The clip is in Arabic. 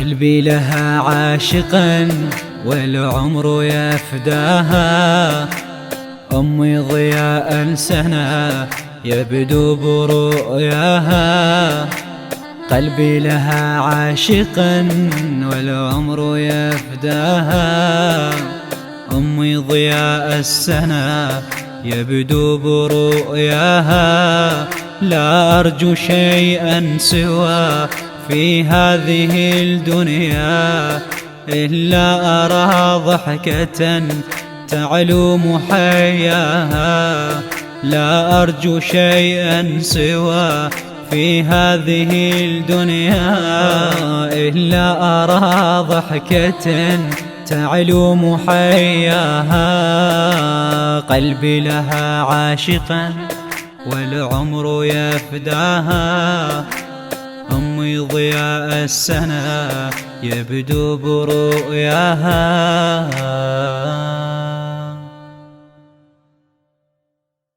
قلبي لها عاشقا والعمر يفداها، أمي ضياء سنا يبدو برؤياها. قلبي لها عاشقا والعمر يفداها، أمي ضياء السنا يبدو برؤياها. لا أرجو شيئا سوى في هذه الدنيا إلا أرى ضحكة تعلو محياها. لا أرجو شيئا سوى في هذه الدنيا إلا أرى ضحكة تعلو محياها. قلبي لها عاشقا والعمر يفداها، أمي ضياء السنا يبدو برؤياها.